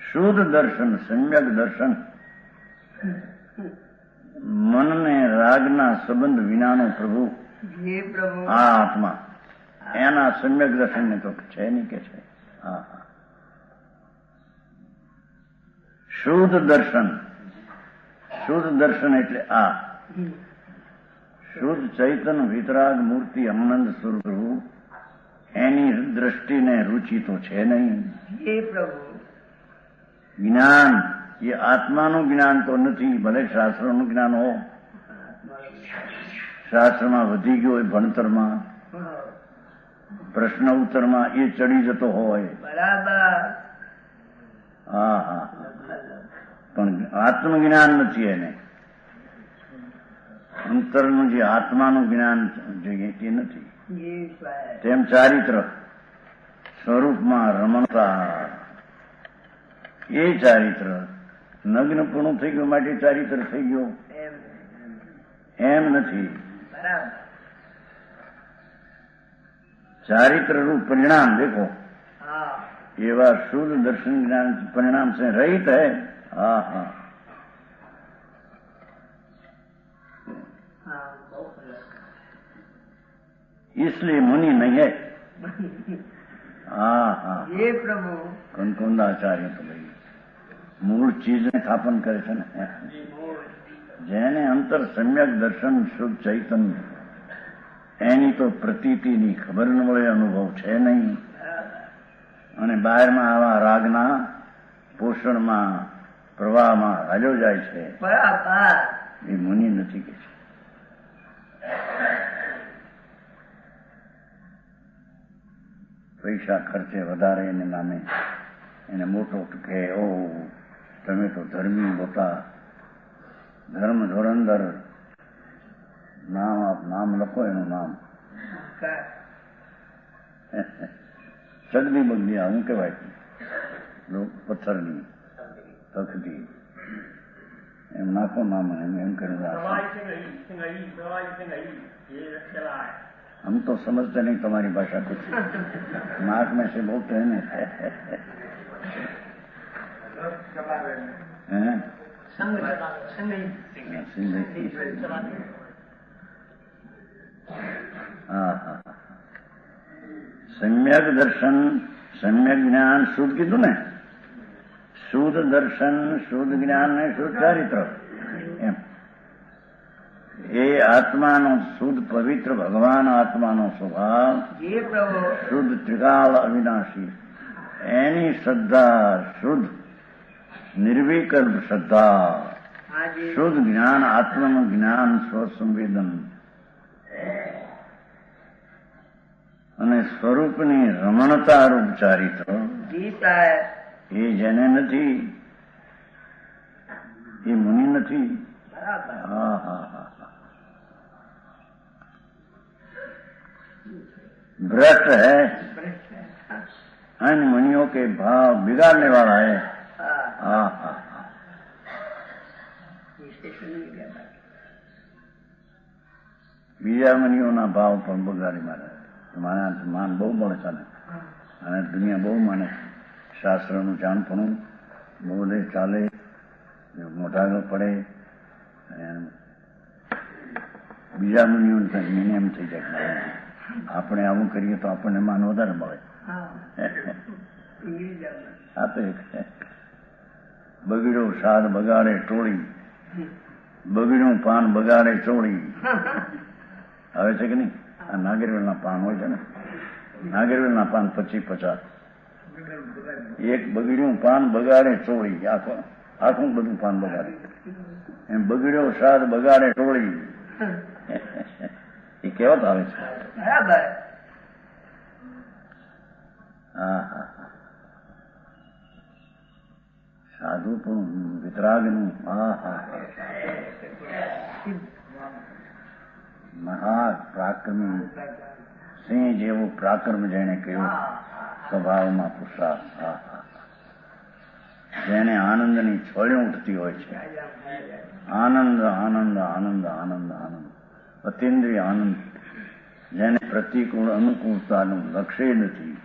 शुद्ध दर्शन सम्यक दर्शन मन ने रागना संबंध विनानो प्रभु આ આત્મા એના સમ્યક દર્શન ને તો છે નહીં કે છે. હા હા, શુદ્ધ દર્શન. શુદ્ધ દર્શન એટલે આ શુદ્ધ ચૈતન વિતરાગ મૂર્તિ અમનંદ સ્વરૂપ એની દ્રષ્ટિને રુચિ તો છે નહીં. જ્ઞાન એ આત્માનું જ્ઞાન તો નથી, ભલે શાસ્ત્રોનું જ્ઞાન હો, શાસ્ત્રમાં વધી ગયો હોય, ભણતરમાં પ્રશ્ન ઉત્તરમાં એ ચડી જતો હોય. હા હા, પણ આત્મજ્ઞાન નથી એને. અંતરનું જે આત્માનું જ્ઞાન જોઈએ તે નથી. તેમ ચારિત્ર સ્વરૂપમાં રમણતા એ ચારિત્ર નગ્નપણું થઈ ગયું માટે ચારિત્ર થઈ ગયો એમ નથી. चारित्र रूप परिणाम देखो, एवं शुद्ध दर्शन ज्ञान परिणाम से रहित है. हाँ हाँ, इसलिए मुनि नहीं है. हाँ हाँ, ये प्रभु कंकुंदाचार्य तो भाई मूल चीज ने स्थापन करे છે ને. જેને અંતર સમ્યક દર્શન શુદ્ધ ચૈતન્ય એની તો પ્રતીતિની ખબર ન મળે, અનુભવ છે નહીં. અને બહારમાં આવા રાગના પોષણમાં પ્રવાહમાં હાલ્યો જાય છે. એ મુનિ નથી કે છે. પૈસા ખર્ચે વધારે એને નામે એને મોટો કે ઓ તમે તો ધર્મી મોટા ધર્મ ધોરંદર નામ લખો, એનું નામ ચગદી બગદી હું કહેવાય પથ્થરની તખતી એમ નાખો નામ એમ કરીને. हम तो समझते नहीं तुम्हारी भाषा कुछ, नाक में से बोलते हैं ना. सम्यक दर्शन सम्यक ज्ञान शुद्ध કીધું ને, શુદ્ધ દર્શન શુદ્ધ જ્ઞાન ને શુદ્ધ ચારિત્ર એમ. એ આત્માનો શુદ્ધ પવિત્ર ભગવાન આત્માનો સ્વભાવ શુદ્ધ ત્રિકાલ અવિનાશી, એની શ્રદ્ધા શુદ્ધ નિર્વિકલ્પ શ્રદ્ધા, શુદ્ધ જ્ઞાન આત્માનું જ્ઞાન સ્વસંવેદન અને સ્વરૂપની રમણતા રૂપ ચારિત્ર એ જેને નથી એ મુનિ નથી. હા હા હા. भ्रष्ट है अन्य मुनियों के भाव बिगाड़ने वाला है. हाँ हाँ हाँ. બીજા મુનિઓના ભાવ પણ બગાડી મારે. મારા માન બહુ મળે છે ને, અને દુનિયા બહુ માને. શાસ્ત્રનું જાણપણું બોલે ચાલે, મોઢા પડે. બીજા મુનિઓને એમ થઈ જાય આપણે આવું કરીએ તો આપણને માન વધારે મળે. આ તો બગડ્યો સાદ બગાડે ટોળી, બગડ્યું પાન બગાડે ચોળી આવે છે કે નહીં? આ નાગરવેલના પાન હોય છે ને, નાગરવેલના પાન 25-50. એક બગડ્યું પાન બગાડે ચોળી, આખું બધું પાન બગાડે. એમ બગડ્યો સાદ બગાડે ટોળી એ કહેવત આવે છે. સાધુ પણ વિતરાગનું મહા પ્રાક્રમી સિંહ જેવો પ્રાક્રમ જેને કહ્યું સ્વભાવમાં પુરુષાર્થ, જેને આનંદની છોળીઓ ઉઠતી હોય છે. આનંદ આનંદ આનંદ આનંદ આનંદ અતિન્દ્રિય આનંદ, જેને પ્રતિકૂળ અનુકૂળતાનું લક્ષ્ય નથી.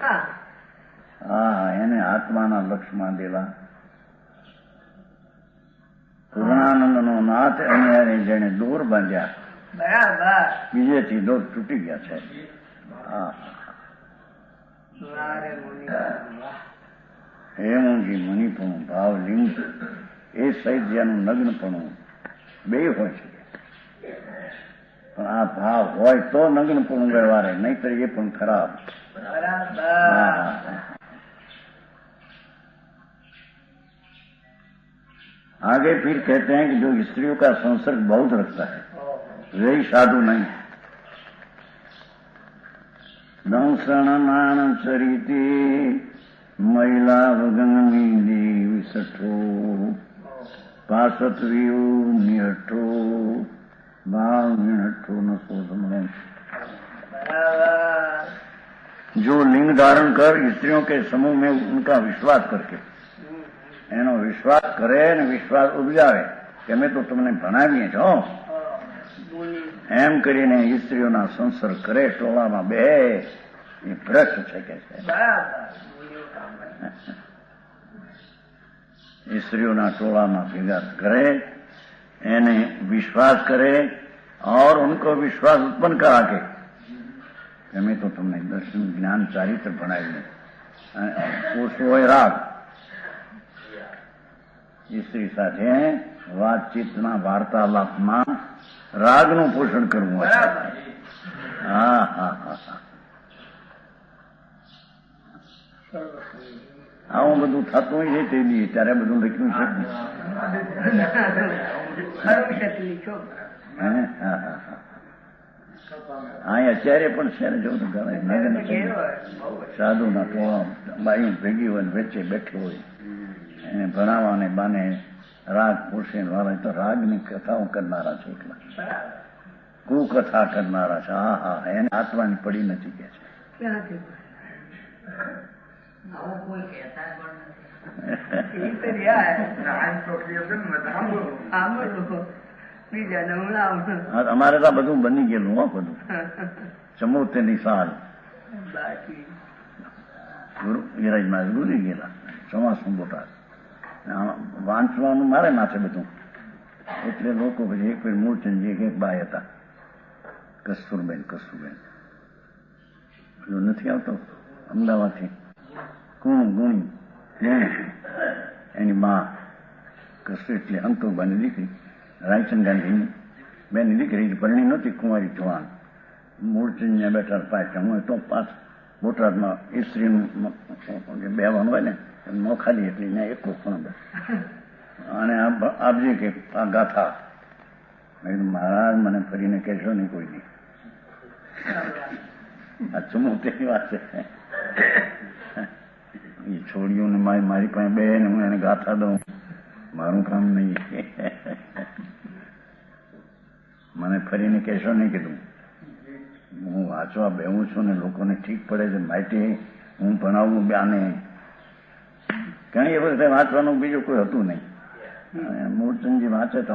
એને આત્માના લક્ષ્યમાં દેલા પૂર્ણાનંદનો નાથ એને જેને દોર બાંધ્યા, બીજેથી દોર તૂટી ગયા છે. હેમુજી મુનિપણું ભાવલિંગ એ સહિત જેનું નગ્નપણું બે હોય છે. પણ આ ભાવ હોય તો નગ્નપણું વ્યવહારે, નહીતર એ પણ ખરાબ. आगे फिर कहते हैं कि जो स्त्रियों का संसर्ग बहुत रखता है वही साधु नहीं. दंसण नाण चरिते महिला वगनमी देवी सठो पासत वियो निहठो भाव निहठो न सोचमो. जो लिंग धारण कर स्त्रियों के समूह में उनका विश्वास करके, એનો વિશ્વાસ કરે ને વિશ્વાસ ઉપજાવે કે અમે તો તમને ભણાવીએ છો એમ કરીને સ્ત્રીઓના સંસર્ગ કરે, ટોળામાં બે એ ભ્રષ્ટ છે કે છે. સ્ત્રીઓના ટોળામાં ભેગા કરે, એને વિશ્વાસ કરે और उनको विश्वास उत्पन्न करा के અમે તો તમને દર્શન જ્ઞાન ચારિત્ર ભણાવીએ. પુરુષ હોય રાગ, સ્ત્રી સાથે વાતચીતના વાર્તાલાપમાં રાગનું પોષણ કરવું હોય. હા હા હા હા આવું બધું થતું હોય છે તે દી ત્યારે બધું લખ્યું છે. હા અત્યારે પણ છે ને જોવું ગમે સાધુ ના ટોળા બાયું ભેગી હોય વચ્ચે બેઠી હોય એને ભણાવવાને બાને રાગ પૂછે વાળા તો રાગની કથાઓ કરનારા છે એકલા કુકથા કરનારા છે. હા હા એને આત્માની પડી નથી કે છે. અમારે તો બધું બની ગયેલું હો બધું 74ની સાલ વિરાજમાં ગુરી ગયેલા ચોમાસું બોટાદ વાંચવાનું મારે માથે બધું એટલે લોકો પછી એક પેલી મૂળચંદજી એક બાય હતા કસ્તુરબેન નથી આવતો અમદાવાદથી ગુણી એની મા કસ્તુ એટલે અંતુબાની દીકરી રાયચંદ ગાંધીની બેની દીકરી પરણી નહોતી કુંવારી જવાન મૂળચંદને બેઠા પાંચ હું તો પાંચ બોટાદમાં ઇસ્ત્રીનું બેવાનું હોય ને નોખાલી એટલી ને એક ખૂણો અને આપજે કે આ ગાથા મહારાજ મને ફરીને કહેશો નહીં કોઈ નહીં. આ 74ની વાત છે. એ છોડીઓને મારી પાસે બે ને હું એને ગાથા દઉં મારું કામ નહીં. મને ફરીને કહેશો નહીં કીધું હું વાંચવા બેહું છું ને લોકોને ઠીક પડે છે માહિતી હું ભણાવું આને ઘણી વખતે વાંચવાનું બીજું કોઈ હતું નહીં. મૂળચંદજી વાંચે તો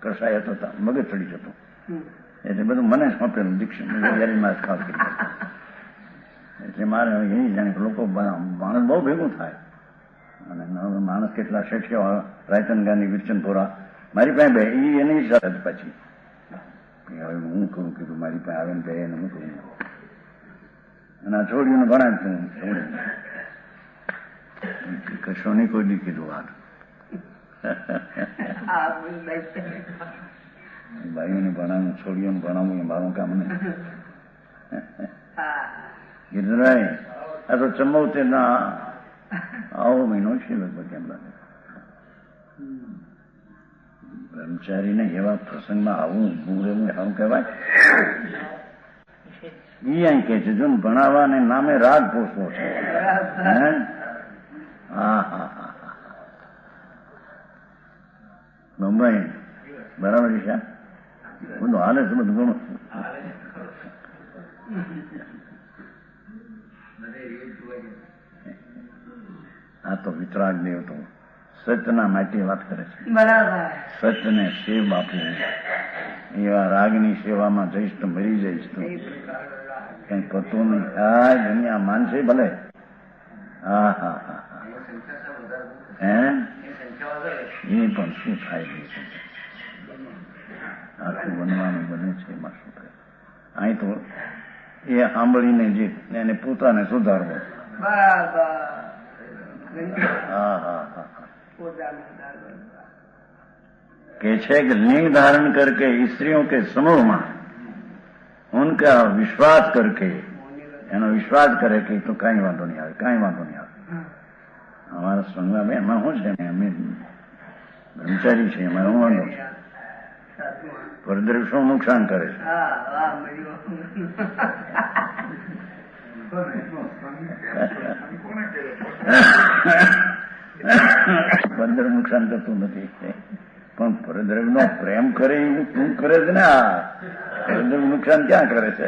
કસાય હતો મગજ ચડી જતું એટલે બધું મને સોંપેલું દીક્ષા ખાસ કરી એટલે મારે એ જાણે લોકો માણસ બહુ ભેગું થાય અને માણસ કેટલા શેઠિયા રાયચંદ ગાંધી વિરચંદપુરા મારી પાસે બે એની સાથે પછી હવે હું કરું કીધું મારી પાસે આવે ને બે એને હું કરું અને આ છોડીઓને ભણાવતું કશો નહીં કોઈ દી કીધું વાત ભાઈઓને ભણાવું છોડીઓને ભણાવું એ મારું કામ નહીં. ગિરધરાય આ તો 74ના આવો મહિનો છે લગભગ એમ લાગે. બ્રહ્મચારીને એવા પ્રસંગમાં આવું ઊભું રહેવું સારું કહેવાય. એ અહીં કે છે જો ભણાવવાને નામે રાગ પોષવો છે. હા હા હા મુંબઈ બરાબર છે બધું હાલે છે બધું ઘણું. આ તો વિતરાગ દેવ તો સચના માટે વાત કરે છે. સચને સેવ આપવું એવા રાગની સેવામાં જઈશ તો મરી જઈશ તો કઈ પતું નહીં. આ દુનિયા માનશે ભલે. હા હા હા હે એ પણ શું થાય આખું બનવાનું બને છે એમાં શું થાય. અહીં તો એ સાંભળીને જે એને પોતાને સુધારવો. હા હા હા કે છે कि लिंग धारण करके स्त्रियों के समूह में उनका विश्वास करके એનો વિશ્વાસ કરે કે તો કાંઈ વાંધો નહીં આવે કાંઈ વાંધો નહીં આવે. અમારા સંઘમાં એમાં શું છે અમે બ્રહ્મચારી છીએ અમારે હું વાંધો છે પરદ્રવ શું નુકસાન કરે છે. પરદ્રવ નુકસાન થતું નથી પણ પરદ્રવ નો પ્રેમ કરે એવું તું કરે છે ને. આ પરદ્રવ નુકસાન ક્યાં કરે છે.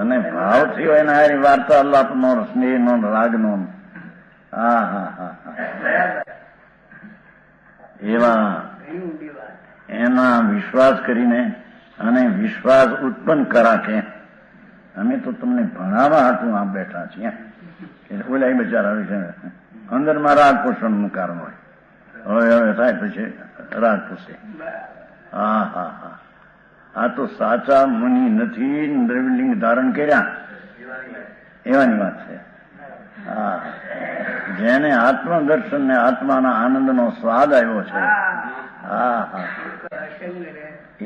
અને ભાવ થયો એના હારી વાર્તાલાપનો સ્નેહનો રાગનો. હા હા હા એવા એના વિશ્વાસ કરીને અને વિશ્વાસ ઉત્પન્ન કરા કે અમે તો તમને ભણાવવા હતું આ બેઠા છીએ. ઓલા બચારા આવે છે અંદરમાં રાગ પોષણનું કારણ હોય. હવે થાય પછી રાગ પોષે. હા હા હા આ તો સાચા મુનિ નથી દ્રવ્યલિંગ ધારણ કર્યા એવાની વાત છે. હા જેને આત્મદર્શન ને આત્માના આનંદનો સ્વાદ આવ્યો છે હા હા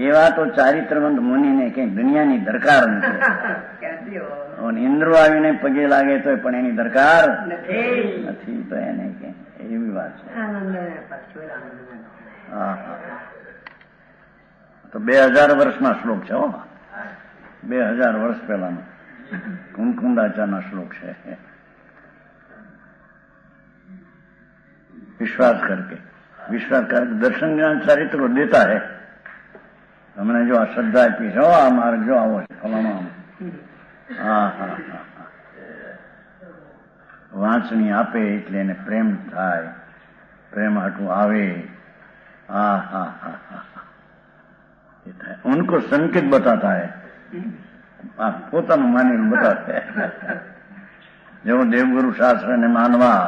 એવા તો ચારિત્રવંત મુનિને કઈ દુનિયાની દરકાર નથી. ઇન્દ્રો આવીને પગે લાગે તો પણ એની દરકાર નથી. તો એને કે એવી વાત છે. હા હા તો 2000 વર્ષના શ્લોક છે. 2000 વર્ષ પહેલાનો કુંકુંદાચાર્યના શ્લોક છે. विश्वास करके दर्शन ज्ञान चरित्र देता है. हमने जो श्रद्धा આપી છે આ માર્ગ જો આવો છે ફલાણો હા હા હા વાંચણી આપે એટલે એને પ્રેમ થાય, પ્રેમ હાટું આવે. હા હા હા હા ये था उनको संकेत बताता है. आप પોતાનું માનીને બતાવે. જેવો દેવગુરુ શાસ્ત્ર ને માનવા,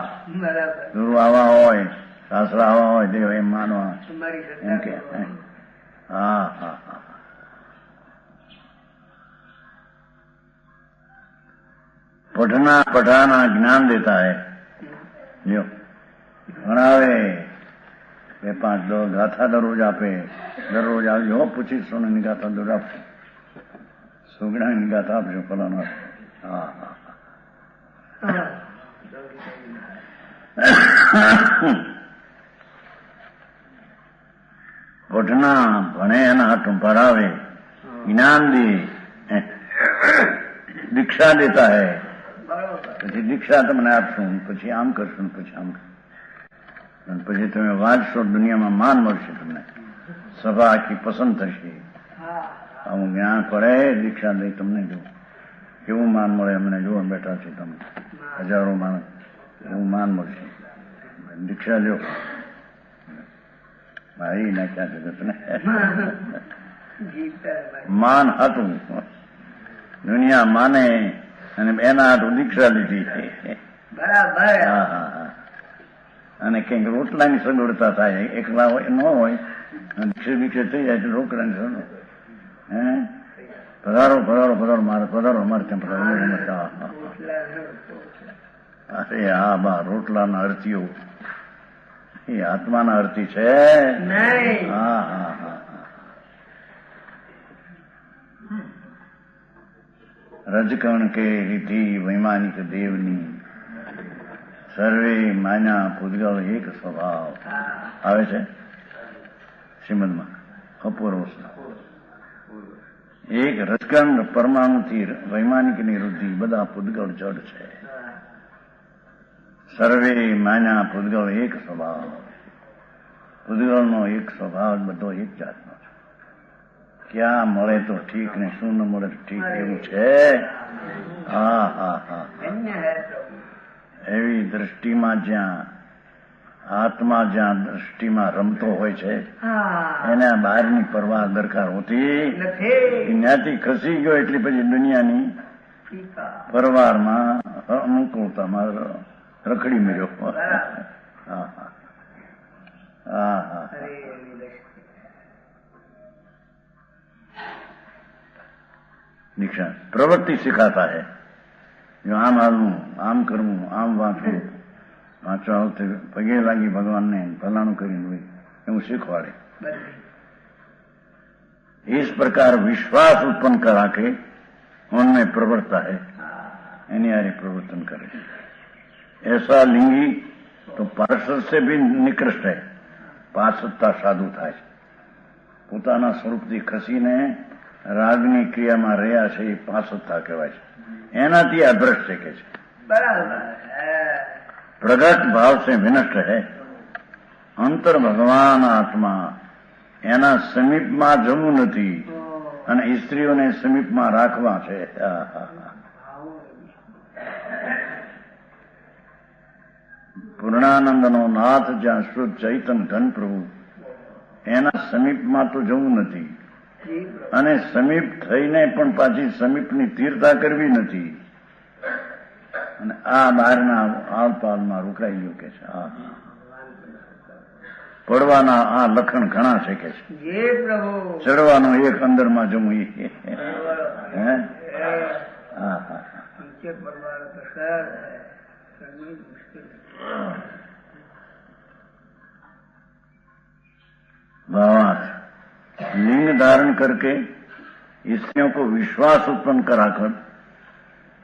ગુરુ આવા હોય, શાસ્ત્ર આવા હોય, દેવ એમ માનવા એમ કે. હા હા હા पढ़ाना ज्ञान देता है. जो ભણાવે 2-5 ગાથા દરરોજ આપે. દરરોજ આવજો પૂછી સોનાની ગાથા દરરોજ આપશે, સુગડાની ગાથા આપજો ફલાણા. હા હા પઢના ભણે એના હાથું ભણાવે, જ્ઞાન દે, દીક્ષા દેતા હૈ. પછી દીક્ષા તમને આપશું, પછી આમ કરશું, પછી આમ કરશું, પછી તમે વાંચશો, દુનિયામાં માન મળશે, તમને સભા આખી પસંદ થશે. આવું જ્ઞાન પડે, દીક્ષા દઈ તમને જો કેવું માન મળે. અમને જોવા બેઠા છે તમે હજારો માણસ, એવું માન મળશે. દીક્ષા લ્યો મારી નાખ્યા જગતને. માન હતું, દુનિયા માને અને એના હાટું દીક્ષા લીધી. અને કંઈક રોટલાની સગવડતા થાય, એકલા હોય ન હોય, દીક્ષા થઈ જાય તો રોટલાની સગવડ. હે પધારો પધારો પધારો મારે પધારો અમારે ત્યાં પધારો. અરે હા બા રોટલાના અર્થીઓ એ આત્માના અર્થી છે. હા હા હા રજકણ કે રીતિ વૈમાનિક દેવની સર્વે માન્યા પૂતગલ એક સ્વભાવ આવે છે શ્રીમદમાં. અપૂર્વ એક રજકણ પરમાણુથી વૈમાનિકની વૃદ્ધિ બધા પૂતગળ જડ છે. સર્વે માન્યા પૂતગલ એક સ્વભાવ. પૂતગલનો એક સ્વભાવ બધો એક જાતનો છે. ક્યાં મળે તો ઠીક ને શું ન મળે તો ઠીક એવું છે. હા હા હા એવી દ્રષ્ટિમાં જ્યાં આત્મા જ્યાં દ્રષ્ટિમાં રમતો હોય છે એને બહારની પરવા દરકાર હોતી ત્યાંથી ખસી ગયો એટલે પછી દુનિયાની પરવારમાં અનુકૂળતામાં રખડી મળ્યો. હા હા હા दीक्षा प्रवृत्ति सिखाता है. जो आम हालવું, આમ કરવું, આમ વાંચવું, વાંચવા વખતે પગે લાગી ભગવાનને ફલાણું કરીને હોય એવું શીખવાડે. इस प्रकार विश्वास उत्पन्न करा के उनमें प्रवृत्ता है, एनी आरे प्रवर्तन करे. ऐसा लिंगी तो पार्षद से भी निकृष्ट है. પાર્ષદતા સાધુ થાય છે. પોતાના સ્વરૂપથી ખસીને રાગની ક્રિયામાં રહ્યા છે એ પાર્ષદતા કહેવાય છે. એનાથી આ ભ્રષ્ટ છે કે છે. પ્રગટ ભાવ સે વિનષ્ટ है. અંતર ભગવાન આત્મા એના સમીપમાં જવું નથી અને સ્ત્રીઓને સમીપમાં રાખવા છે. પૂર્ણાનંદનો નાથ જ્યાં શુદ્ધ ચૈતન ઘન પ્રભુ એના સમીપમાં તો જવું નથી અને સમીપ થઈને પણ પાછી સમીપની તીર્થા કરવી નથી. અને આ બહારના આલપાલમાં રોકાઈ ગયો કે છે. પડવાના આ લખણ ઘણા છે કે છે. ચડવાનો એક અંદરમાં જવું એ. હા હા लिंग धारण करके स्त्रियों को विश्वास उत्पन्न कराकर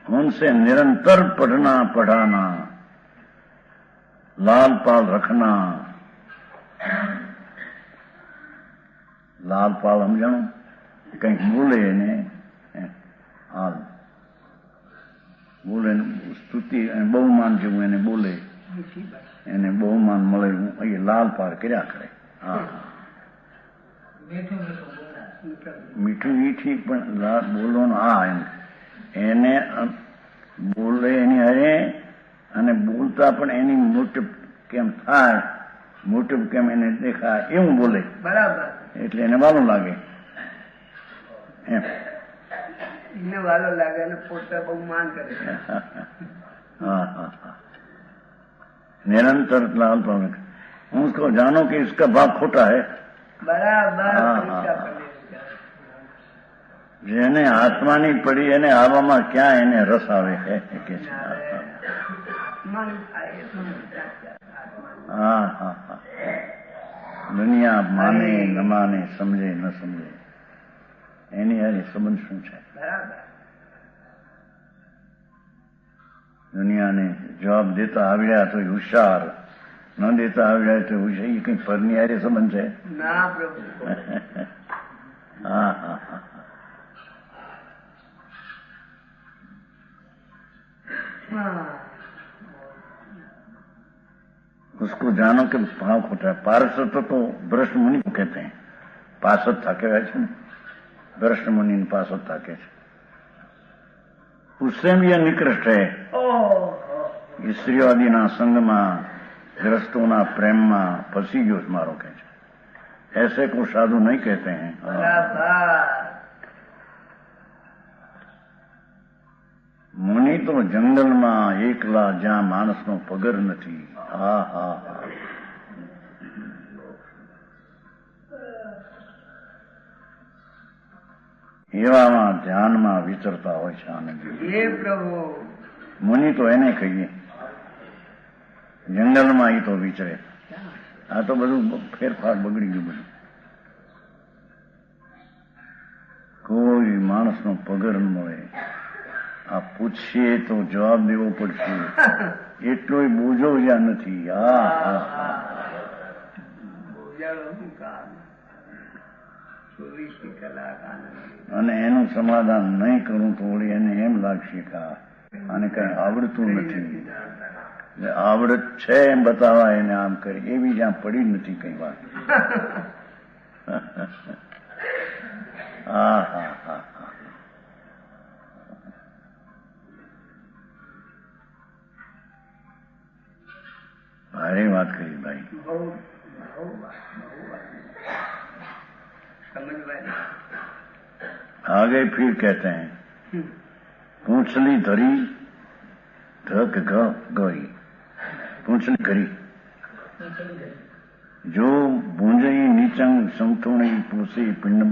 उनसे निरंतर पढ़ाना, लाल पाल रखना। लाल पाल समझो, कहीं बोले ने हाल बोले स्तुति बहुमान जेवुं એને બોલે એને બહુમાન મળે એ લાલ પાર કર્યા કરે. હા, મીઠું ઈ ઠીક, પણ બોલવાનું હા એને બોલે એની હરે અને બોલતા પણ એની મોટપ કેમ થાય, મોટપ કેમ એને દેખાય એવું બોલે. બરાબર. એટલે એને વાલું લાગે એમ. એને વાલો લાગે અને પોતે બહુ માન કરે. हाँ हाँ हाँ, निरंतर लाल पाल उसको जानो कि इसका भाग खोटा है. બરાબર. જેને આત્માની પડી એને આવામાં ક્યાં એને રસ આવે છે કે છે. હા હા હા, દુનિયા માને ન માને, સમજે ન સમજે, એની હારી સંબંધ શું છે? દુનિયાને જવાબ દેતા આવડ્યા તો હુશાર, ન દેતા આવડ્યા તો હુશાર. એ કઈ પરની હારે સંબંધ છે? ના પ્રભુ. હા હા હા, उसको जानो कि भाव खोटा है. पार्षद तो भ्रष्ट मुनि को कहते हैं. पार्षद था कहवाय છે ને, भ्रष्ट मुनि पार्षद था कहે છે. उससे भी यह निकृष्ट है. स्त्रीवादीना संगમાં, ग्रस्तोना प्रेमમાં फंसी गयो मारो કહે છે. ऐसे को साधु नहीं कहते हैं. મુનિ તો જંગલમાં એકલા જ્યાં માણસનો પગર નથી. હા હા હા, એવામાં ધ્યાનમાં વિચરતા હોય છે આનંદી. મુનિ તો એને કહીએ, જંગલમાં એ તો વિચરે. આ તો બધું ફેરફાર બગડી ગયું બધું. કોઈ માણસનો પગર ન મળે. આ પૂછીએ તો જવાબ દેવો પડશે, એટલો બોજો જ્યાં નથી. હા હા હા, અને એનું સમાધાન નહીં કરું તો વળી એને એમ લાગશે કે આને કઈ આવડતું નથી. આવડત છે એમ બતાવવા એને આમ કરી, એવી જ્યાં પડી નથી કઈ વાત. હા હા હા, भारी बात कही भाई. आगे फिर कहते हैं, पूंछली धरी धक गई. पूंछली घरी जो भूंजई नीचंग संतुणी पूसी पिंडम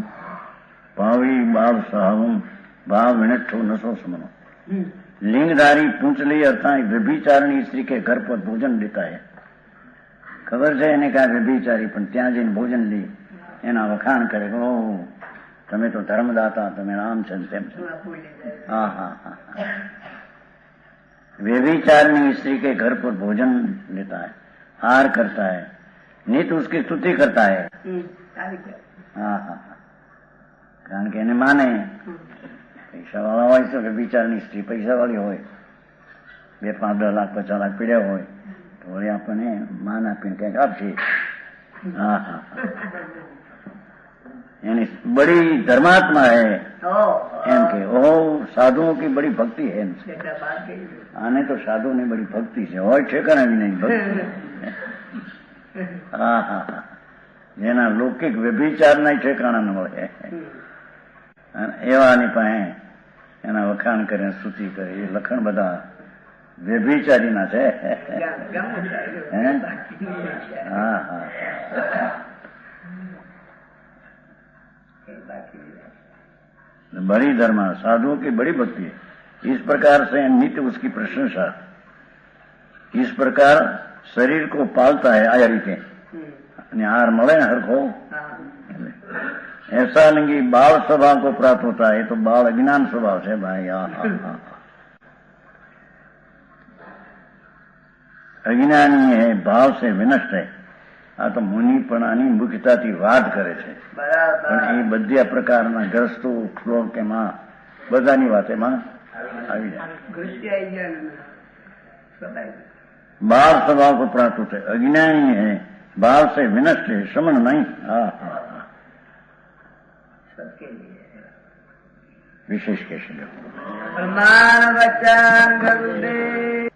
पावी बाव साहवम भाव विनठो नसो समनो. लिंगधारी पूंछली अर्थात व्यभिचारणी स्त्री के घर पर भोजन लेता है. खबर છે એને કે વ્યભિચારી, પણ ત્યાં જઈને ભોજન લે, એના વખાણ કરે. ઓ તમે તો ધર્મદાતા, તમે આમ છે તેમ છે. हाँ हाँ हाँ, व्यभिचारणी स्त्री के घर पर भोजन लेता है, हार करता है, नित उसकी स्तुति करता है. हाँ हाँ, કારણ કે એને માને. પૈસાવાળા હોય તો વ્યભિચારની સ્ત્રી પૈસાવાળી હોય, 2, 5, 10 લાખ 50 લાખ પીડ્યા હોય તો વળી આપણને માન આપીને કંઈક આપશે. હા હા, यानी बड़ी धर्मात्मा है एम के. ओ साधुओं की बड़ी भक्ति है. आने तो साधु ने बड़ी भक्ति से और ठेकाना भी नहीं भक्ति. हाँ हाँ हाँ, जेना लौकिक व्यभिचार नहीं ठेकाना न મળે એવાની પાસે એના વખાણ કરે, સ્તુતિ કરે. એ લખણ બધા વ્યભિચારીના છે. હા હા, बड़ी धर्म साधुओं की बड़ी भक्ति है. इस प्रकार से नित्य उसकी प्रशंसा. इस प्रकार शरीर को पालता है आया રીતે. અને આહાર મળે ને હરખો, ऐसा लिंगी बाल स्वभाव को प्राप्त होता है। ये तो बाल अज्ञान स्वभाव है भाई। अज्ञानी है, भाव से विनष्ट है। આ તો મુનિપણાની મુખ્યતાથી વાત કરે છે, પણ એ બધા પ્રકારના ગ્રસ્તો ફ્લોર કે માં બધાની વાત એમાં આવી જાય। भाव स्वभाव को प्राप्त होते, अज्ञानी है, भाव से विनष्ट है, श्रमण नहीं। विशेष कैसे प्रमाण वचन गुरुदेव।